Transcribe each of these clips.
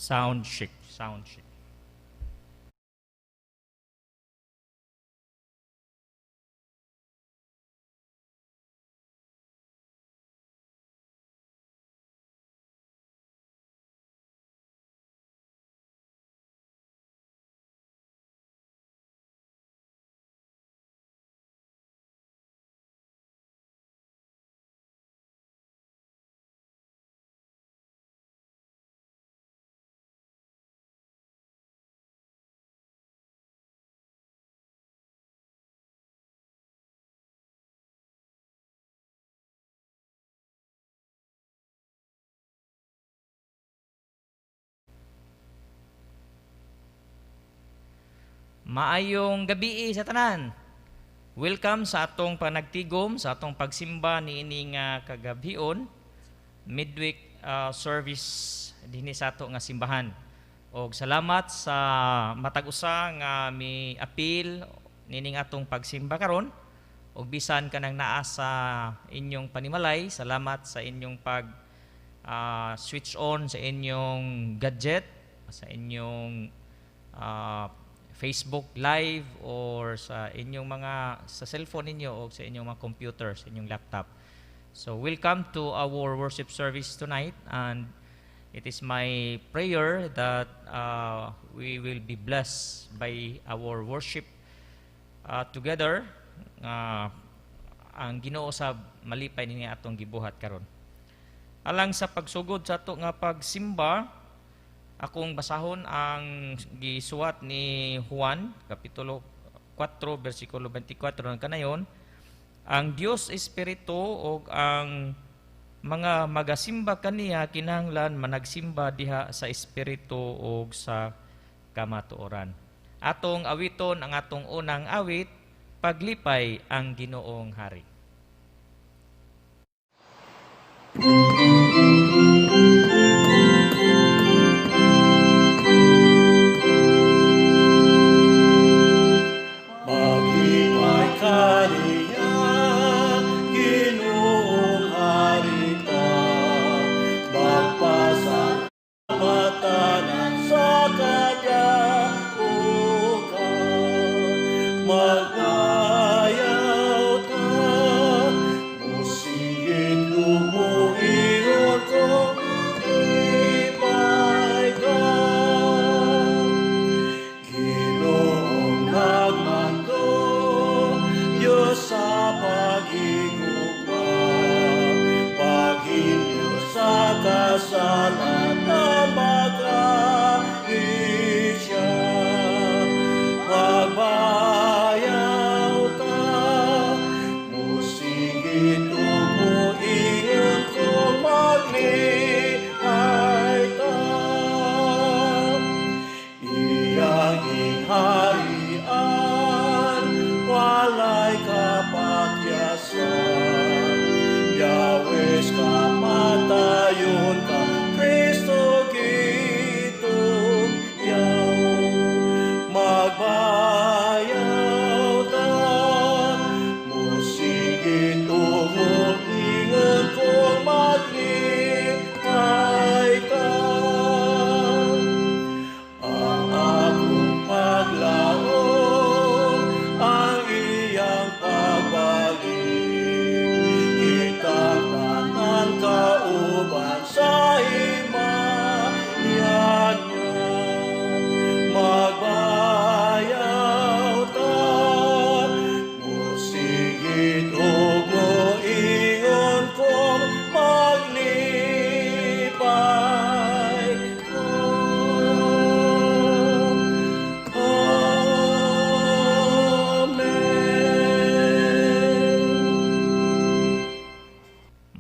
Sound check, sound check. Maayong gabi sa tanan. Welcome sa atong panagtigom, sa atong pagsimba niini nga kagabhion, midweek service dinhi sa ato nga simbahan. Og salamat sa matag usa nga mi appeal nining atong pagsimba karon. Og bisan kanang naa sa inyong panimalay, salamat sa inyong pag switch on sa inyong gadget, sa inyong Facebook Live or sa inyong mga sa cellphone ninyo o sa inyong mga computer, sa inyong laptop. So welcome to our worship service tonight, and it is my prayer that we will be blessed by our worship together. Ang Ginoo sa malipay ni atong gibuhat karon. Alang sa pagsugod sa ato nga pagsimba, akong basahon ang gisuwat ni Juan, Kapitulo 4, versikulo 24 ng kanayon. Ang Dios Espiritu o ang mga magasimba kaniya kinahanglan managsimba diha sa Espiritu o sa kamatuoran. Atong awiton ang atong unang awit, Paglipay ang Ginoong Hari.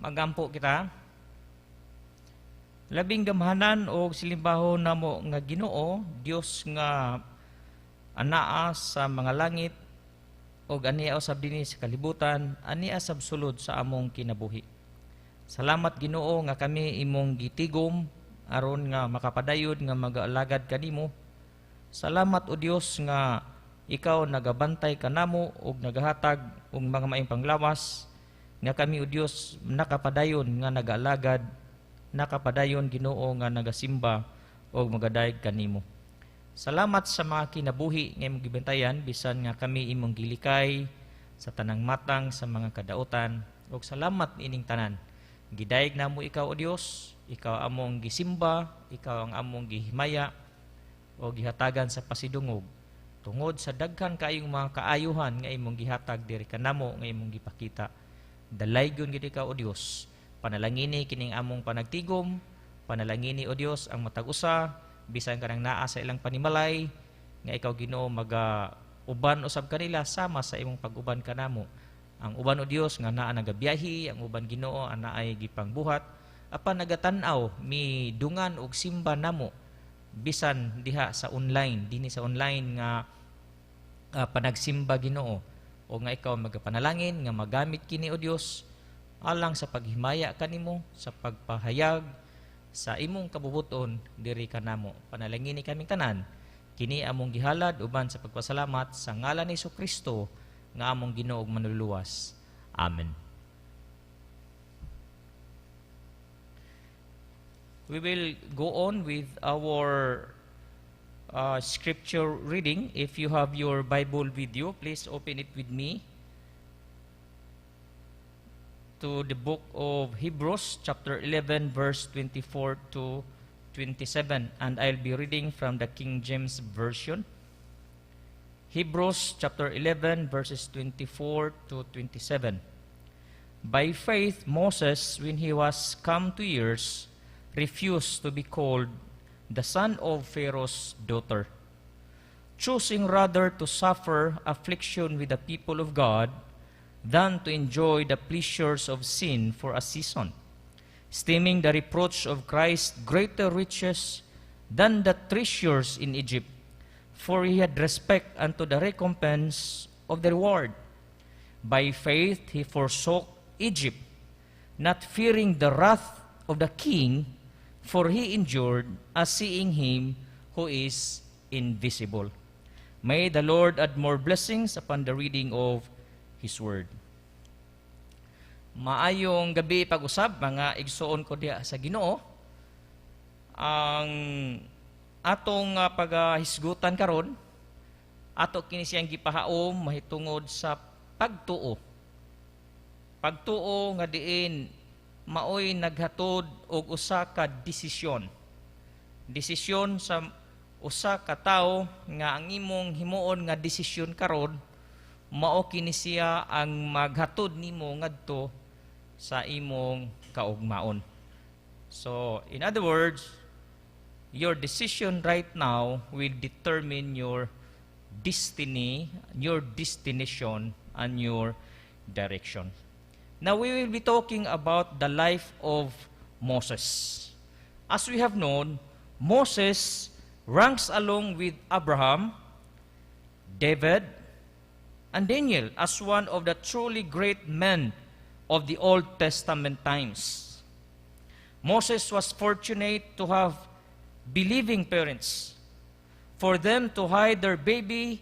Magampo kita. Labing gamhanan o silimbahon namo nga Ginoo, Dios nga anaa sa mga langit o ania usab dinhi sa kalibutan, ania sab sulod sa among kinabuhi. Salamat Ginoo nga kami imong gitigom aron nga makapadayod nga magaalagad kanimo. Salamat o Dios nga ikaw nagabantay kanamo ug nagahatag og mga maayong panglawas nga kami o Dios nakapadayon nga nagaalagad, nakapadayon Ginoo nga nagasimba o magadayeg kanimo. Salamat sa mga kinabuhi nga imong gibantayan bisan nga kami imong gilikay sa tanang matang sa mga kadautan, ug salamat ining tanan. Gidayeg namo ikaw o Dios, ikaw among gisimba, ikaw ang among gihimaya o gihatagan sa pasidungog tungod sa daghan kaayong mga kaayuhan nga imong gihatag diri kanamo nga imong gipakita. Dalaygon gid ikaw o Dios. Panalangini kining among panagtigom, panalangini o Dios ang matag usa bisan kanang naa sa ilang panimalay nga ikaw Ginoo uban usab kanila sama sa imong pag-uban kanamo. Ang uban o Dios nga naa nagabiyahi, ang uban Ginoo ana ay gipangbuhat apan nagatan-aw midungan og simba namo bisan diha sa online, dinhi sa online nga panagsimba Ginoo o nga ikaw magapanalangin nga magamit kini o Dios alang sa paghimaya kanimo sa pagpahayag sa imong kabubuton diri kanamo. Panalangin ni kaming tanan kini among gihalad uban sa pagpasalamat sa ngalan ni Jesucristo nga among Ginoo ug manluluwas. Amen. We will go on with our scripture reading. If you have your Bible with you, please open it with me to the book of Hebrews chapter 11 verse 24 to 27, and I'll be reading from the King James Version. Hebrews chapter 11 verses 24 to 27. By faith Moses, when he was come to years, refused to be called the son of Pharaoh's daughter, choosing rather to suffer affliction with the people of God than to enjoy the pleasures of sin for a season, esteeming the reproach of Christ greater riches than the treasures in Egypt, for he had respect unto the recompense of the reward. By faith he forsook Egypt, not fearing the wrath of the king, for he endured as seeing him who is invisible. May the Lord add more blessings upon the reading of His Word. Maayong gabi pag-usab, mga igsoon ko diya sa Ginoo. Ang atong paghisgutan karon, ato kini siyang gipahaom mahitungod sa pagtuo. Pagtuo nga diin maoy naghatod og usa ka desisyon. Desisyon sa usa ka tawo nga ang imong himuon nga desisyon karon mao kini siya ang maghatod nimo ngadto sa imong kaugmaon. So, in other words, your decision right now will determine your destiny, your destination, and your direction. Now, we will be talking about the life of Moses. As we have known, Moses ranks along with Abraham, David, and Daniel as one of the truly great men of the Old Testament times. Moses was fortunate to have believing parents. For them to hide their baby,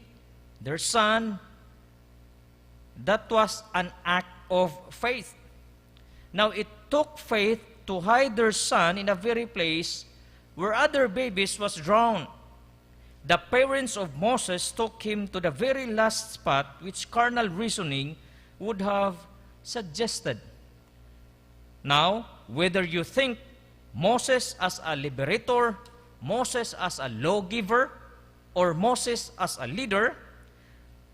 their son, that was an act of faith. Now, it took faith to hide their son in a very place where other babies was drowned. The parents of Moses took him to the very last spot which carnal reasoning would have suggested. Now, whether you think Moses as a liberator, Moses as a lawgiver, or Moses as a leader,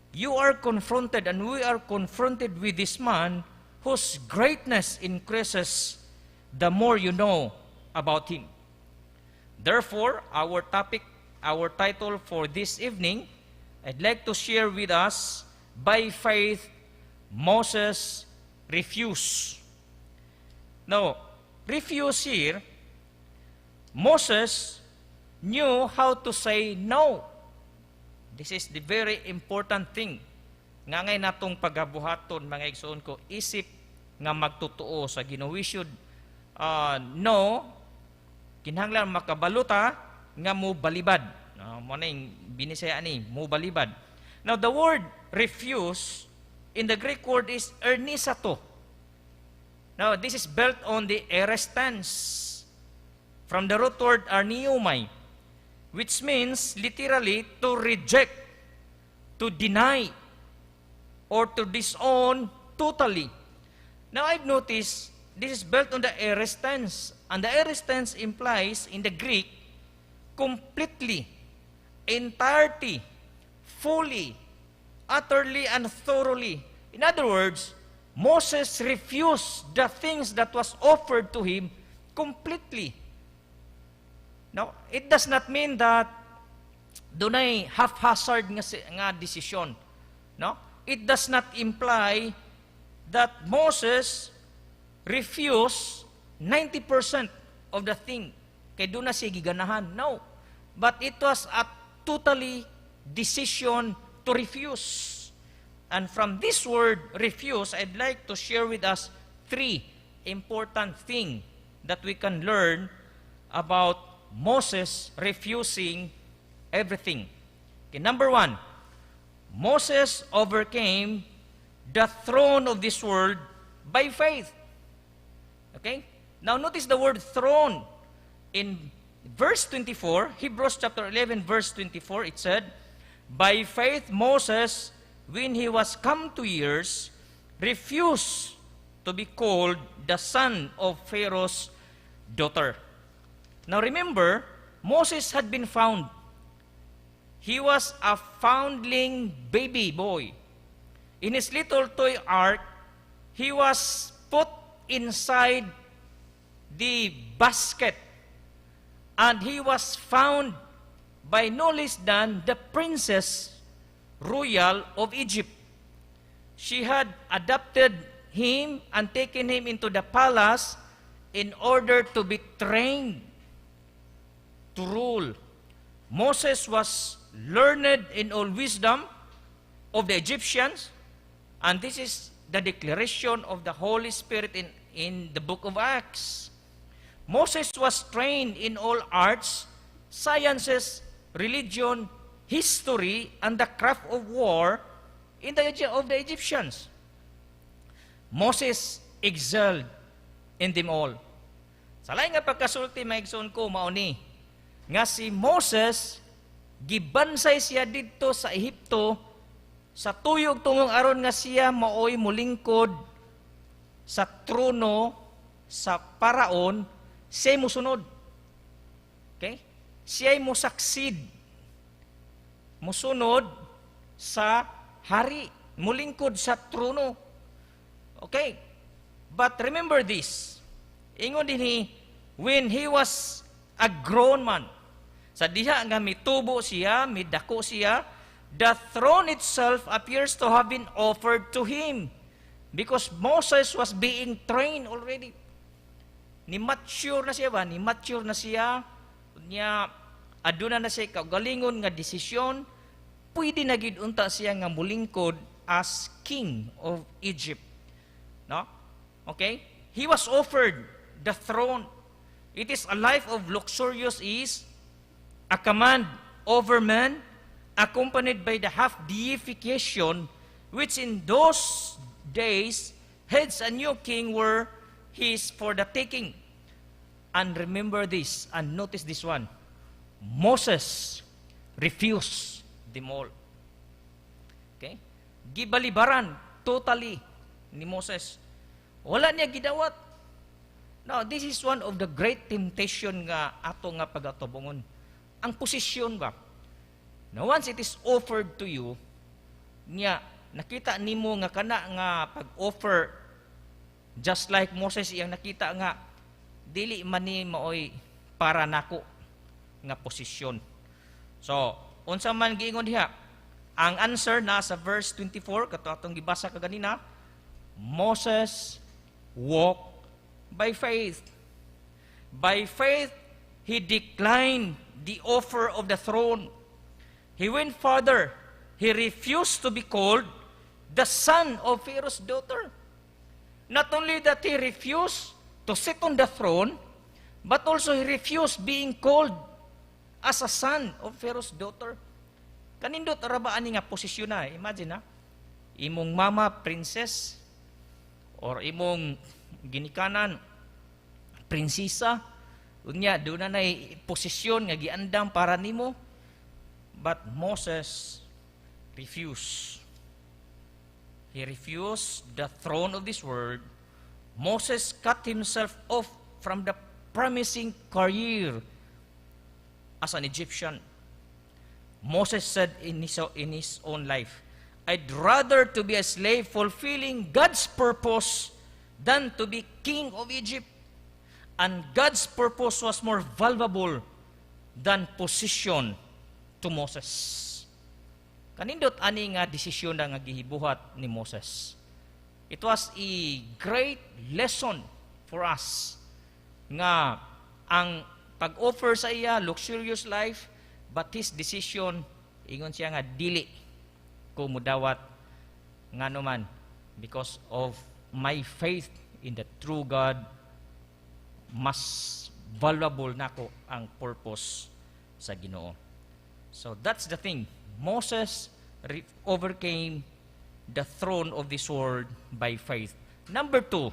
you are confronted, and we are confronted with this man whose greatness increases the more you know about him. Therefore, our title for this evening, I'd like to share with us, by faith, Moses refused. Now, refuse here, Moses knew how to say no. This is the very important thing. Nga ngay natong pagabuhaton, mga igsoon ko, isip nga magtutuo sa Ginoo. We should know, kinahanglan makabaluta, nga mo balibad. Mo na yung binisaya ni, mo balibad. Now, the word refuse, in the Greek word is ernisato. Now, this is built on the aorist tense, from the root word arniomai, which means literally to reject, to deny, or to disown totally. Now I've noticed this is built on the aorist tense, and the aorist tense implies in the Greek completely, entirety, fully, utterly, and thoroughly. In other words, Moses refused the things that was offered to him completely. Now, it does not mean that dunay haphazard nga desisyon. No? It does not imply that Moses refused 90% of the thing. Kaya doon na siya giganahan. No. But it was a totally decision to refuse. And from this word, refuse, I'd like to share with us 3 important things that we can learn about Moses refusing everything. Okay, number 1, Moses overcame the throne of this world by faith. Okay? Now notice the word throne. In verse 24, Hebrews chapter 11, verse 24, it said, by faith Moses, when he was come to years, refused to be called the son of Pharaoh's daughter. Now remember, Moses had been found. He was a foundling baby boy. In his little toy ark, he was put inside the basket, and he was found by no less than the princess royal of Egypt. She had adopted him and taken him into the palace in order to be trained to rule. Moses was learned in all wisdom of the Egyptians, and this is the declaration of the Holy Spirit in the book of Acts. Moses was trained in all arts, sciences, religion, history, and the craft of war of the Egyptians. Moses excelled in them all. Sa lain nga pagkasulti, maigsoon ko, mauni, nga si Moses, gibansay siya dito sa Ehipto, sa tuyog tungong aron nga siya maoy mulingkod sa trono sa paraon, siya musunod. Okay? Siya musucceed, musunod sa hari, mulingkod sa trono. Okay? But remember this, ingon din when he was a grown man, sa diha nga mitubo siya, midako siya, the throne itself appears to have been offered to him because Moses was being trained already. Ni-mature na siya ba? Ni-mature na siya. Niya, aduna na siya kagalingon nga desisyon, pwede na gid unta siya nga mulingkod as king of Egypt. No? Okay? He was offered the throne. It is a life of luxurious ease, a command over man, accompanied by the half-deification, which in those days, heads a new king were his for the taking. And remember this, and notice this one. Moses refused them all. Okay? Gibalibaran totally ni Moses. Wala niya gidawat. Now, this is one of the great temptation nga ato nga pagatubungon. Ang posisyon ba? Now, once it is offered to you, niya, nakita nimo nga kana nga pag-offer, just like Moses iyang nakita nga, dili man ni maoy para nako nga posisyon. So, unsa man giingon diha? Ang answer na sa verse 24, kato atong gibasa kaganina, Moses walked by faith. By faith, he declined the offer of the throne. He went further. He refused to be called the son of Pharaoh's daughter. Not only that he refused to sit on the throne, but also he refused being called as a son of Pharaoh's daughter. Kanindot arabaan nga posisyon na. Imagine na, imong mama princess or imong ginikanan prinsesa, Unya doon na posisyon nga giandam para nimo. But Moses refused. He refused the throne of this world. Moses cut himself off from the promising career as an Egyptian. Moses said in his own life, I'd rather to be a slave fulfilling God's purpose than to be king of Egypt. And God's purpose was more valuable than position to Moses. Kanindot ani nga desisyon na nga gihibuhat ni Moses. It was a great lesson for us nga ang pag-offer sa iya luxurious life, but his decision ingon siya nga dili ko mudawat ngano man, because of my faith in the true God, mas valuable nako ang purpose sa Ginoo. So that's the thing. Moses overcame the throne of this world by faith. Number 2,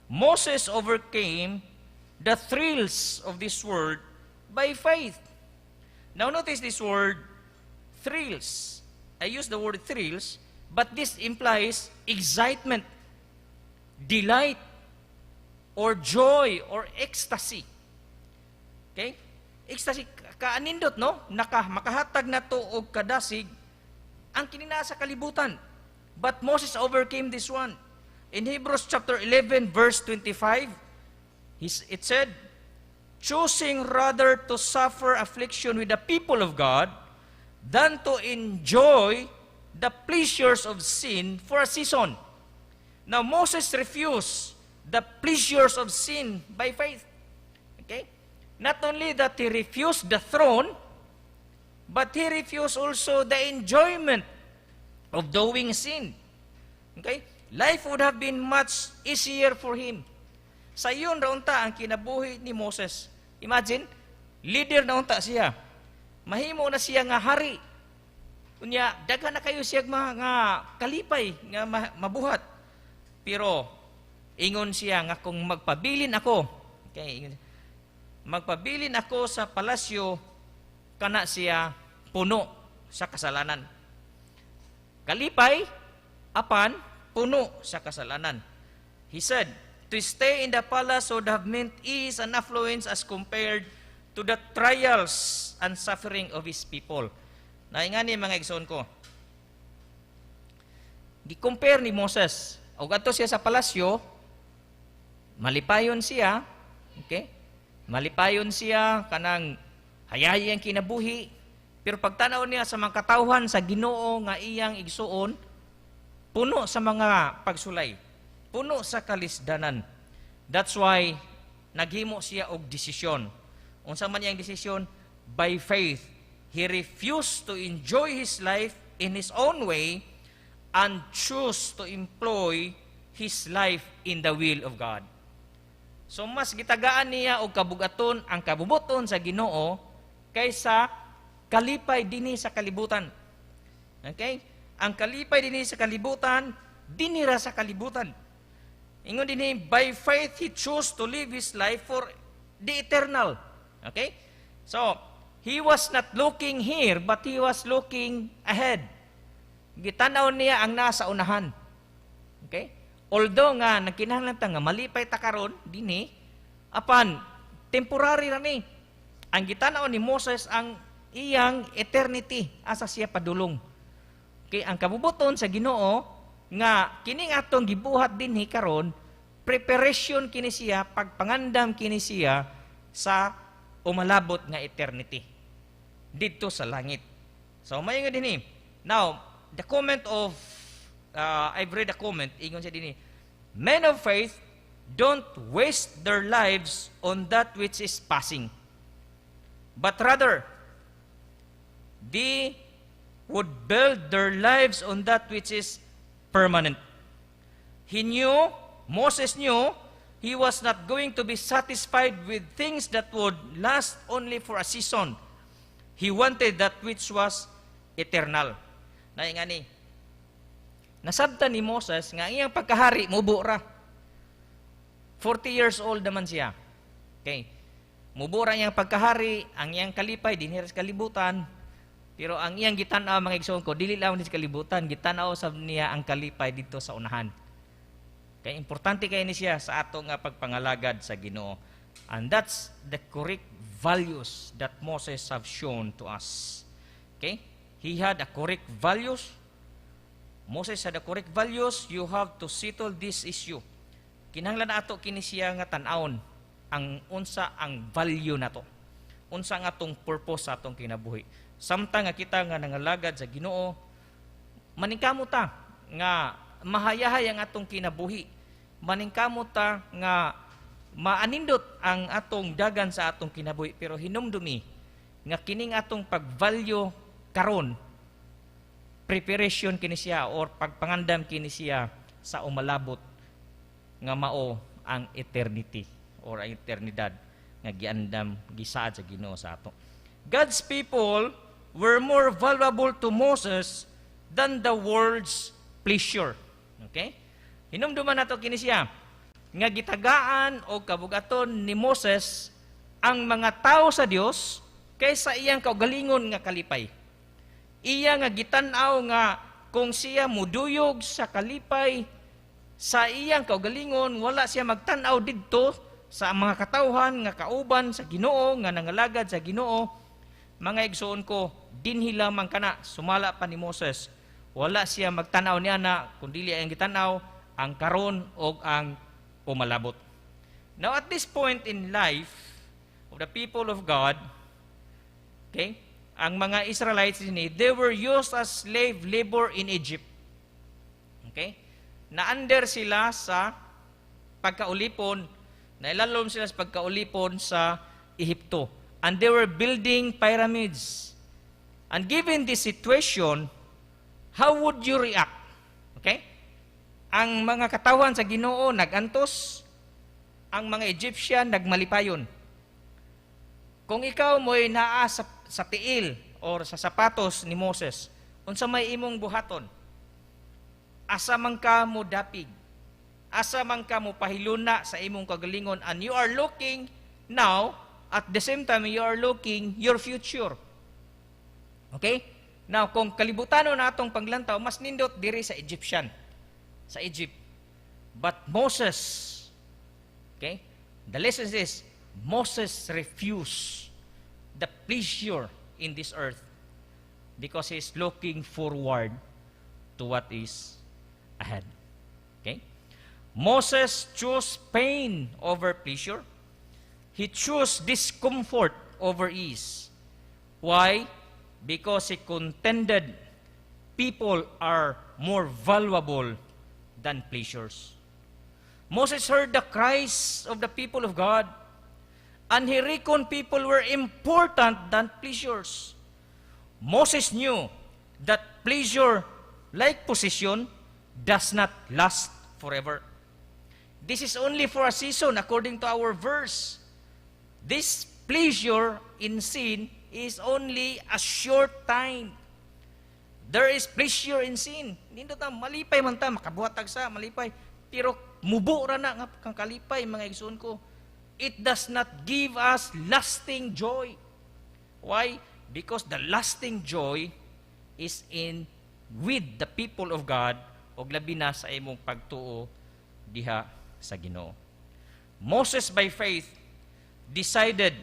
Moses overcame the thrills of this world by faith. Now notice this word, thrills. I use the word thrills, but this implies excitement, delight, or joy, or ecstasy. Okay? Ecstasy, kaanindot, no? Makahatag na to og kadasig ang kinina sa kalibutan. But Moses overcame this one. In Hebrews chapter 11, verse 25, it said, choosing rather to suffer affliction with the people of God than to enjoy the pleasures of sin for a season. Now, Moses refused the pleasures of sin by faith. Okay? Not only that he refused the throne, but he refused also the enjoyment of doing sin. Okay? Life would have been much easier for him. Sa iyon raunta ang kinabuhi ni Moses. Imagine, leader na unta siya. Mahimo na siya nga hari. Unya, daghan na kayo siya nga kalipay, nga mabuhat. Pero, ingon siya nga kung magpabilin ako, okay, magpabilin ako sa palasyo, kana siya puno sa kasalanan. Kalipay, apan, puno sa kasalanan. He said, to stay in the palace would have meant ease and affluence as compared to the trials and suffering of his people. Naingani mga igsoon ko. Gi-compare ni Moses. O ato siya sa palasyo, malipayon siya, okay? Malipayon siya kanang hayahay ang kinabuhi. Pero pagtanaw niya sa mga katawhan sa Ginoo nga iyang igsuon, puno sa mga pagsulay, puno sa kalisdanan. That's why naghimo siya og desisyon. Unsa man iyang desisyon? By faith, he refused to enjoy his life in his own way and chose to employ his life in the will of God. So mas gitagaan niya og kabugaton ang kabubuton sa Ginoo kaysa kalipay dinhi sa kalibutan. Okay? Ang kalipay dinhi sa kalibutan, dinira sa kalibutan. Ingon dinhi, by faith he chose to live his life for the eternal. Okay? So, he was not looking here, but he was looking ahead. Gitanaw niya ang nasa unahan. Okay? Although nga nagkinahanglan ta nga malipay ta karon dinhi, apan temporary ra ni. Ang gitanaw ni Moses ang iyang eternity asa siya padulong. Okay, ang kabubuton sa Ginoo nga kining atong gibuhat dinhi karon, preparation kini siya, pagpangandam kini siya sa umalabot nga eternity didto sa langit. So mayo dinhi. Now, the comment of I've read a comment, ingon siya din, men of faith don't waste their lives on that which is passing, but rather, they would build their lives on that which is permanent. He knew, Moses knew, he was not going to be satisfied with things that would last only for a season. He wanted that which was eternal. Naingani, nasabtan ni Moses nga iyang pagkahari mubo ra. 40 years old naman siya. Okay. Mubura iyang pagkahari, ang iyang kalipay dinhi sa kalibutan. Pero ang iyang gitanaw mga igsoon ko, dili lang sa kalibutan, gitanaw sa niya ang kalipay dito sa unahan. Kaya importante kay ni siya sa ato nga pagpangalagad sa Ginoo. And that's the correct values that Moses have shown to us. Okay? He had a correct values. Moses had a correct values. You have to settle this issue. Kinahanglan ato kini siya nga tan-awon ang unsa ang value nato. Unsa nga atong purpose sa atong kinabuhi. Samtang nga kita nga nangalagad sa Ginoo, maningkamo ta nga mahayahay ang atong kinabuhi. Maningkamo ta nga maanindot ang atong dagan sa atong kinabuhi, pero hinumdumi nga kining atong pag-value karon, preparation kini siya or pagpangandam kini siya sa umalabot nga mao ang eternity or ang eternidad nga giandam gisaad sa Ginoo sa ato. God's people were more valuable to Moses than the world's pleasure. Okay? Hinumduman nato kini siya nga gitagaan o kabugaton ni Moses ang mga tao sa Dios kaysa iyang kaugalingon nga kalipay. Iya nga gitan-aw nga kung siya muduyog sa kalipay sa iyang kaugalingon, wala siya magtan-aw didto sa mga katawhan nga kauban sa Ginoo nga nangalagad sa Ginoo. Mga igsoon ko, dinhi lamang kana sumala pa ni Moses. Wala siya magtan-aw niya na kundi ang gitan-aw ang karon o ang pumalabot. Now at this point in life of the people of God, okay, ang mga Israelites they were used as slave labor in Egypt. Okay? Na-under sila sa pagkaulipon, nailalom sila sa pagkaulipon sa Ehipto. And they were building pyramids. And given this situation, how would you react? Okay? Ang mga katawan sa Ginoo nagantos, ang mga Egyptian nagmalipayon. Kung ikaw mo'y naa sa tiil or sa sapatos ni Moses, unsa may imong buhaton? Asa man ka mo dapig, asa man ka mo pahiluna sa imong kagalingon, and you are looking now, at the same time you are looking your future. Okay? Now, kung kalibutano na atong paglantaw, mas nindot diri sa Egyptian, sa Egypt. But Moses, okay, the lesson is, Moses refused the pleasure in this earth because he is looking forward to what is ahead. Okay? Moses chose pain over pleasure. He chose discomfort over ease. Why? Because he contended people are more valuable than pleasures. Moses heard the cries of the people of God, and he reckoned people were important than pleasures. Moses knew that pleasure, like possession, does not last forever. This is only for a season according to our verse. This pleasure in sin is only a short time. There is pleasure in sin. Nindot ta malipay man ta makabuhatag sa malipay, pero mubo ra na nga kang kalipay mga igsoon ko. It does not give us lasting joy. Why? Because the lasting joy is in with the people of God, og labi na sa imong pagtuo diha sa Ginoo. Moses by faith decided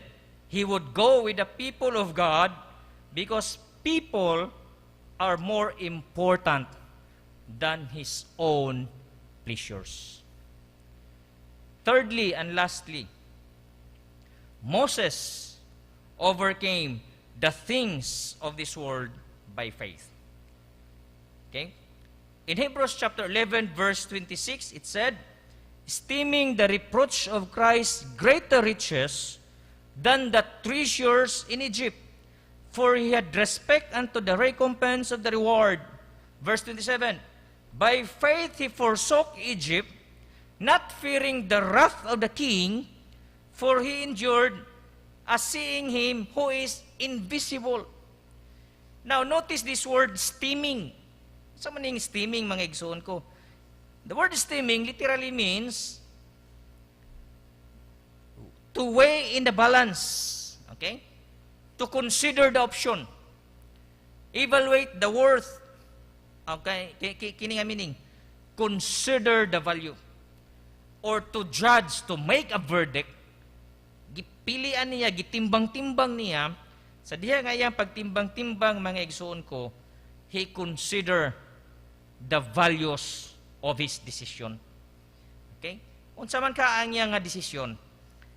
he would go with the people of God because people are more important than his own pleasures. Thirdly and lastly, Moses overcame the things of this world by faith. Okay? In Hebrews chapter 11, verse 26, it said, esteeming the reproach of Christ greater riches than the treasures in Egypt, for he had respect unto the recompense of the reward. Verse 27, by faith he forsook Egypt, not fearing the wrath of the king, for he endured as seeing him who is invisible. Now notice this word esteeming. Sa maning esteeming mga igsoon ko. The word esteeming literally means to weigh in the balance. Okay? To consider the option. Evaluate the worth. Okay? Kini nga meaning. Consider the value. Or to judge, to make a verdict. Gipilian niya, gitimbang-timbang niya. Sa diha nga iyang pagtimbang-timbang, mga igsuon ko, he consider the values of his decision. Okay? Unsa man ka ang iyang nga desisyon,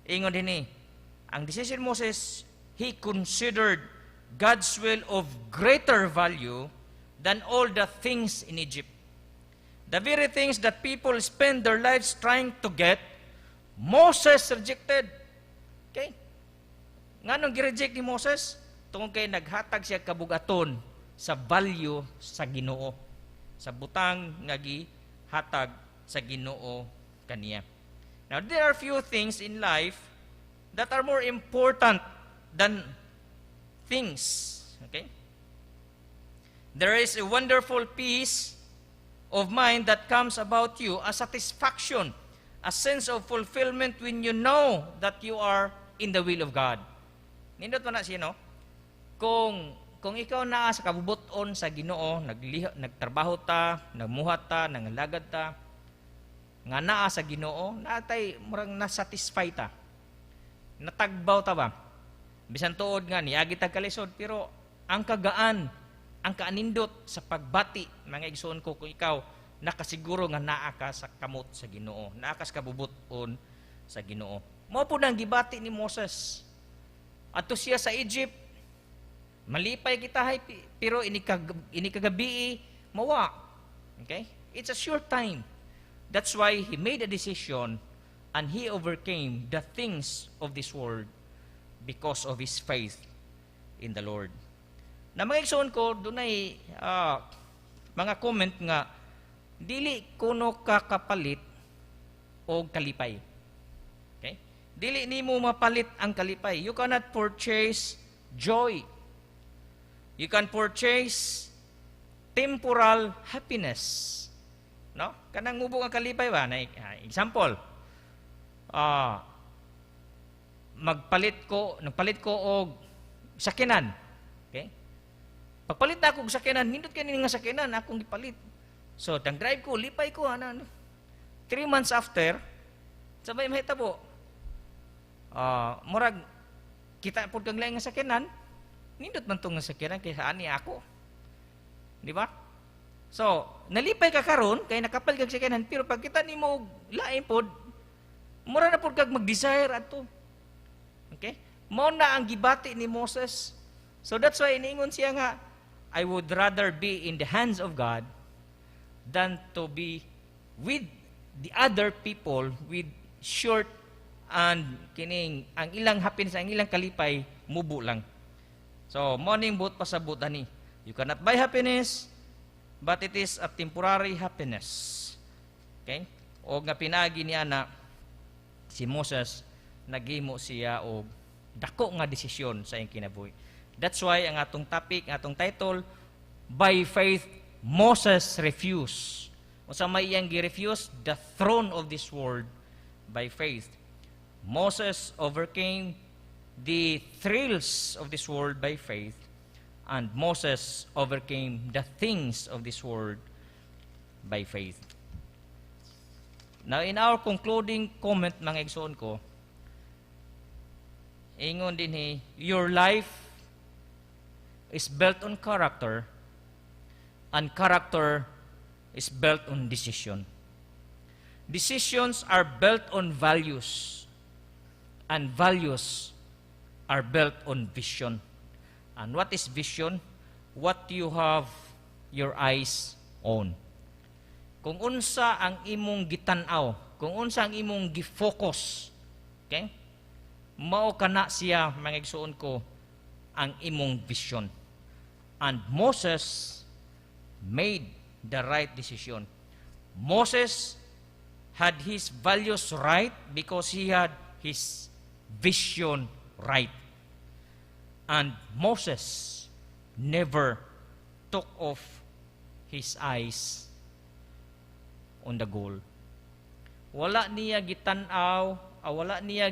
ingon din ang decision Moses, he considered God's will of greater value than all the things in Egypt. The very things that people spend their lives trying to get, Moses rejected. Okay? Nganong gi-reject ni Moses? Tungkol kay naghatag siya kabugaton sa value sa Ginoo. Sa butang nga gihatag sa Ginoo kaniya. Now, there are few things in life that are more important than things. Okay? There is a wonderful peace of mind that comes about you, a satisfaction, a sense of fulfillment when you know that you are in the will of God. Nindot man na siya, no? Kung ikaw naa sa kabubuton sa Ginoo, nagtrabaho ta, nagmuhat ta, nangalagad ta, nga naa sa Ginoo, natay murang nasatisfy ta. Natagbaw ta ba? Bisan tuod nga niagi tag kalisod, pero ang kagaan, ang kaanindot sa pagbati, mga igsoon ko, kung ikaw nakasiguro nga naa ka sa kamot sa Ginoo, naa ka sa kabubuton sa Ginoo. Mao po nang gibati ni Moses. Adto siya sa Egypt, malipay kita hay, pero inikagabi mawa. Okay? It's a short time. That's why he made a decision and he overcame the things of this world because of his faith in the Lord. Na mga igsoon ko, dunay mga comment nga, dili kuno kakapalit o kalipay. Okay? Dili nimo mapalit ang kalipay. You cannot purchase joy. You can purchase temporal happiness. No? Kanang mubo ang kalipay ba? Example, nagpalit ko og sakinan. Okay? Pagpalit na ako og sakinan, nindot kani nga sakinan akong gipalit. So, tang drive ko, lipay ko 3 months after, sabay mahitabo. Murag kita pud kang lain nga sakinan, nindot man tong nga sakinan kaysa ani ako. Di ba? So, nalipay ka karon kay nakapal kag sakinan, pero pag kita nimo lain pod, mura na pod kag mag-desire adto. Okay? Mao na ang gibati ni Moses. So that's why iniingon siya nga, I would rather be in the hands of God than to be with the other people with short and kining ang ilang happiness, ang ilang kalipay mubo lang. So morning boot pasabot ani. You cannot buy happiness, but it is a temporary happiness. Okay? O nga pinagi ni ana si Moses, naghimo siya og dako nga desisyon sa iyang kinabuhi. That's why ang atong topic, atong title, by faith Moses refused. Unsa may iyang gi-refuse? The throne of this world by faith. Moses overcame the thrills of this world by faith, and Moses overcame the things of this world by faith. Now, in our concluding comment, mga igsoon ko, ingon din your life is built on character, and character is built on decision. Decisions are built on values, and values are built on vision. And what is vision? What you have your eyes on. Kung unsa ang imong gitanaw, kung unsa ang imong gifocus, okay? Mao kana siya, mga igsuon ko, ang imong vision. And Moses made the right decision. Moses had his values right because he had his vision right. And Moses never took off his eyes on the goal. Wala niya gitanaw, wala niya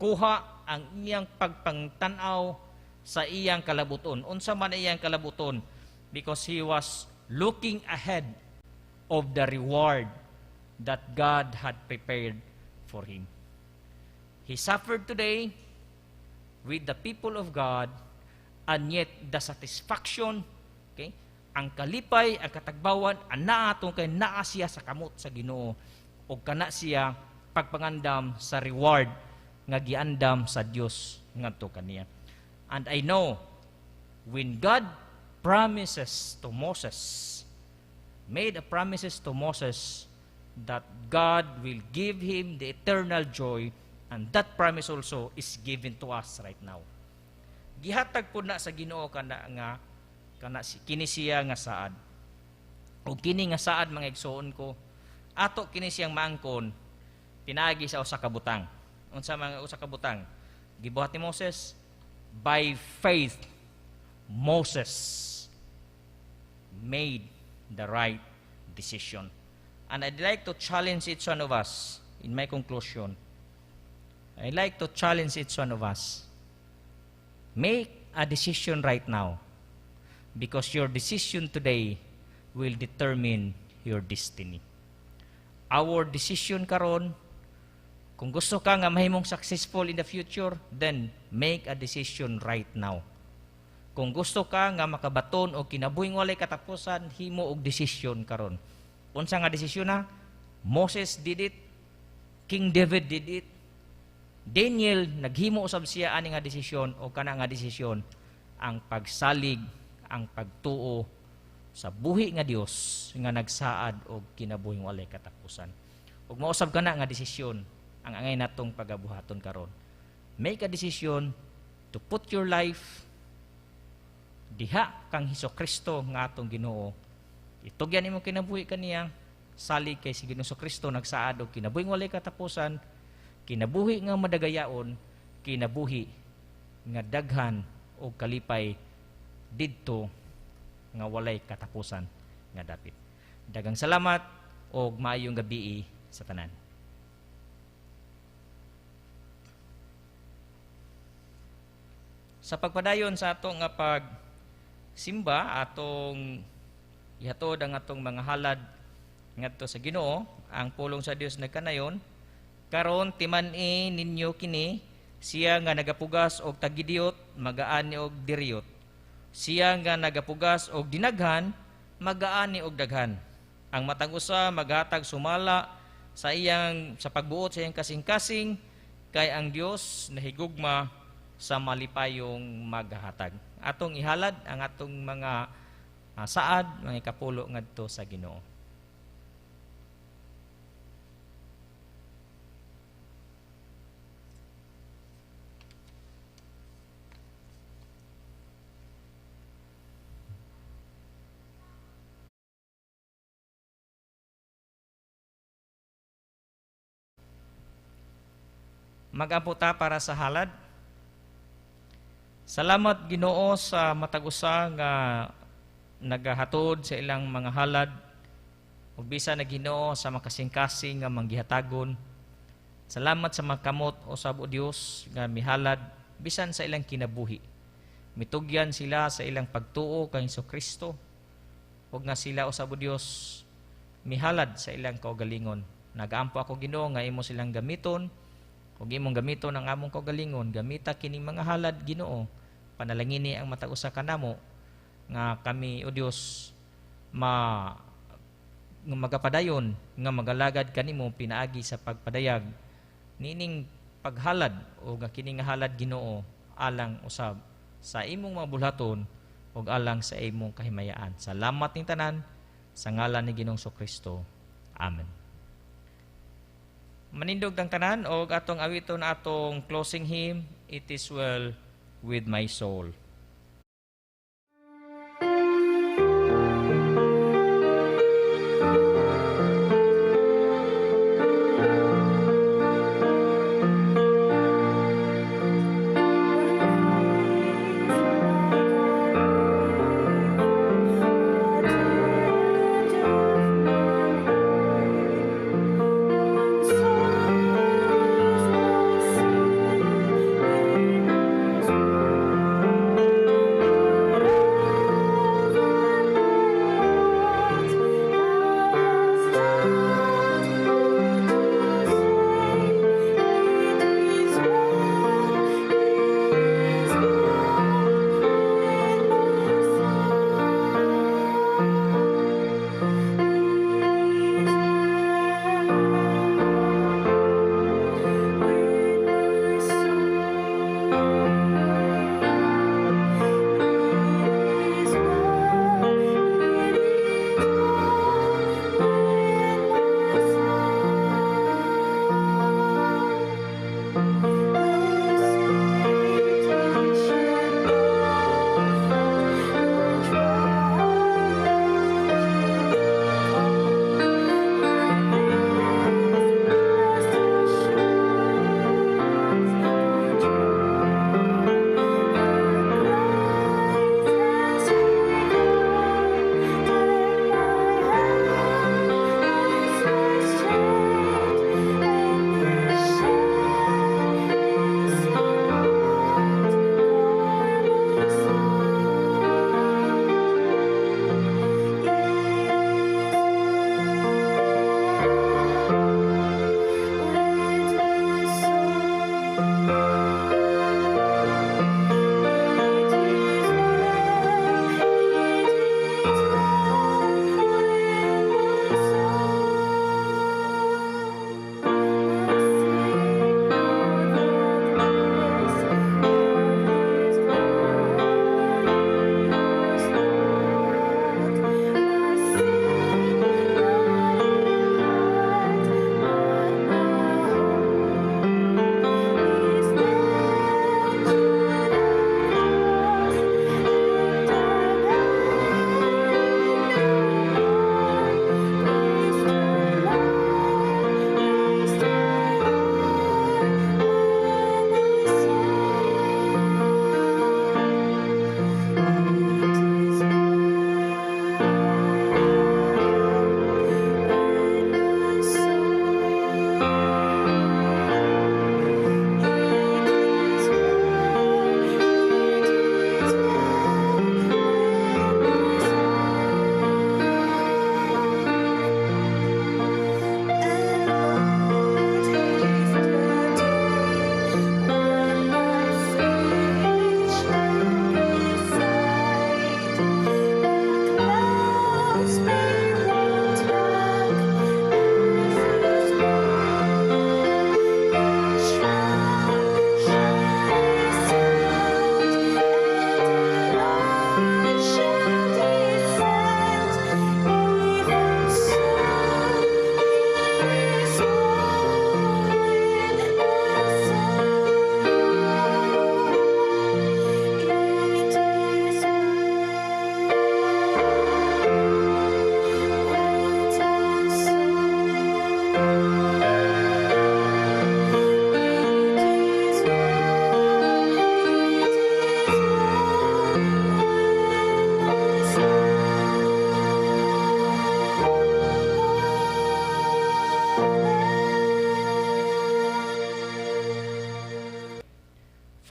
kuha ang iyang pagpangtanaw sa iyang kalabuton. Unsa man iyang kalabuton? Because he was looking ahead of the reward that God had prepared for him. He suffered today with the people of God, and yet the satisfaction, okay, ang kalipay, ang katagbawan, ana atong kay naa siya sa kamot sa Ginoo, o kana siya pagpangandam sa reward nga giandam sa Dios ngadto kaniya. And I know when God promises to Moses, made a promises to Moses that God will give him the eternal joy, and that promise also is given to us right now. Gihatag po na sa Ginoo kana kini siya nga saad. O kini nga saad mga igsoon ko, ato kini siyang maangkon pinaagi sa usa ka butang. Unsa mga usa ka butang? Gibuhat ni Moses, by faith Moses made the right decision. And I'd like to challenge each one of us in my conclusion. I'd like to challenge each one of us. Make a decision right now, because your decision today will determine your destiny. Our decision karon, kung gusto ka nga mahimong successful in the future, then make a decision right now. Kung gusto ka nga makabaton o kinabuhing walay katapusan, himo og desisyon karon. Unsa nga desisyon na? Moses did it, King David did it, Daniel naghimo usab siya ani nga desisyon, o kana nga desisyon ang pagsalig, ang pagtuo sa buhi nga Dios nga nagsaad og kinabuhing walay katapusan. Ug mausab kana nga desisyon ang angay natong pagabuhaton karon. Make a decision to put your life diha kang Hesukristo nga atong Ginoo. Itugyan imo kinabuhi kaniya, salig kay si Ginoong Kristo nagsaad og kinabuhing walay katapusan, kinabuhi nga madagayaon, kinabuhi nga daghan o kalipay didto nga walay katapusan nga dapit. Daghang salamat og maayong gabi sa tanan. Sa pagpadayon sa ato nga simba, atong ihatod ang atong mga halad ngadto sa Ginoo, ang pulong sa Dios nagkanayon. Karon timan-i ninyo kini, siya nga nagapugas og tagidiyot, magaani og diriyot. Siya nga nagapugas og dinaghan, magaani og daghan. Ang matang usa maghatag sumala sa pagbuot sa iyang kasing-kasing, kay ang Dios nahigugma sa malipayong maghatag. Atong ihalad ang atong mga saad, mga kapulo ngadto sa Ginoo. Mag-ampo ta para sa halad. Salamat Ginoo sa matag-usa nga nagahatod sa ilang mga halad, ug bisan na Ginoo sa makasing-kasing nga manggihatagon. Salamat sa magkamot usab o Dios nga mihalad bisan sa ilang kinabuhi. Mitugyan sila sa ilang pagtuo kay Hesukristo, ug nga sila usab o Dios mihalad sa ilang kaugalingon. Nagaampo ako Ginoo nga imo silang gamiton, ug imong gamiton ang among kaugalingon. Gamita kining mga halad Ginoo, panalangini ang matag-usa kanamo nga kami o Dios nga magapadayon nga magalagad kanimo pinaagi sa pagpadayag nining paghalad o nga kini nga halad Ginoo alang usab sa imong mabulhaton ug alang sa imong kahimayaan. Salamat ning tanan sa ngalan ni Ginoong Kristo. Amen. Manindog tang tanan og atong awiton atong closing hymn, It Is Well With My Soul.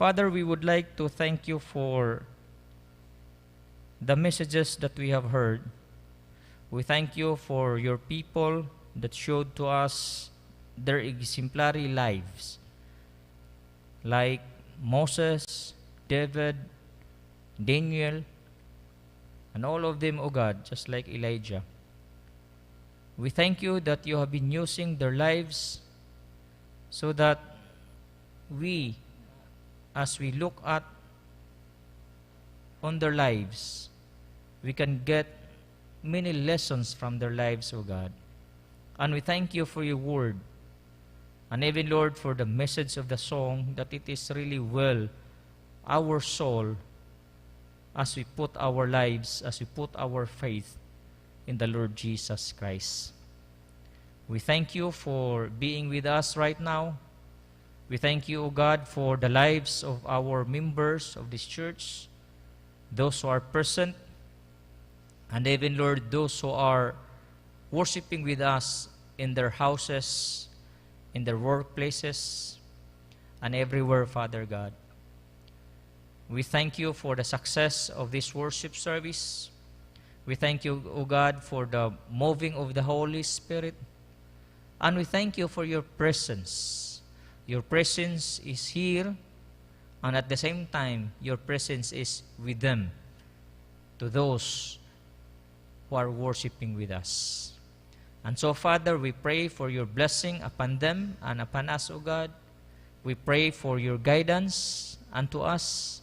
Father, we would like to thank you for the messages that we have heard. We thank you for your people that showed to us their exemplary lives, like Moses, David, Daniel, and all of them, O God, just like Elijah. We thank you that you have been using their lives so that we, as we look at on their lives, we can get many lessons from their lives, O God. And we thank you for your word. And even, Lord, for the message of the song, that it is really well our soul as we put our lives, as we put our faith in the Lord Jesus Christ. We thank you for being with us right now. We thank you, O God, for the lives of our members of this church, those who are present, and even, Lord, those who are worshiping with us in their houses, in their workplaces, and everywhere, Father God. We thank you for the success of this worship service. We thank you, O God, for the moving of the Holy Spirit. And we thank you for your presence. Your presence is here, and at the same time, your presence is with them, to those who are worshiping with us. And so, Father, we pray for your blessing upon them and upon us, O God. We pray for your guidance unto us.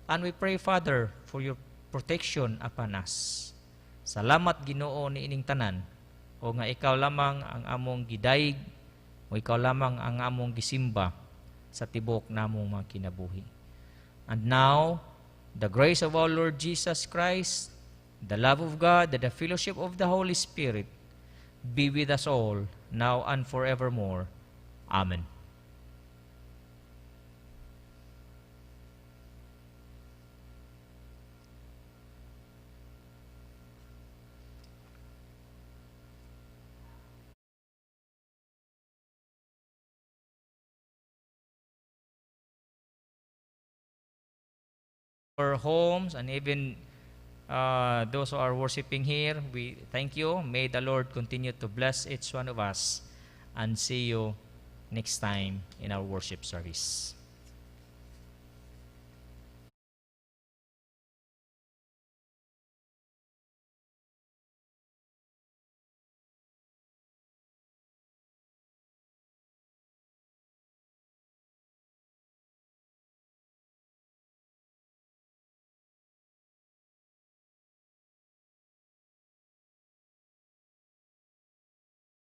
And we pray, Father, for your protection upon us. Salamat, Ginoo, ni ining tanan, o nga ikaw lamang ang among gidayeg, o ikaw lamang ang among gisimba sa tibok namong mga kinabuhi. And now, the grace of our Lord Jesus Christ, the love of God, and the fellowship of the Holy Spirit be with us all, now and forevermore. Amen. Our homes, and even those who are worshiping here, we thank you. May the Lord continue to bless each one of us, and see you next time in our worship service.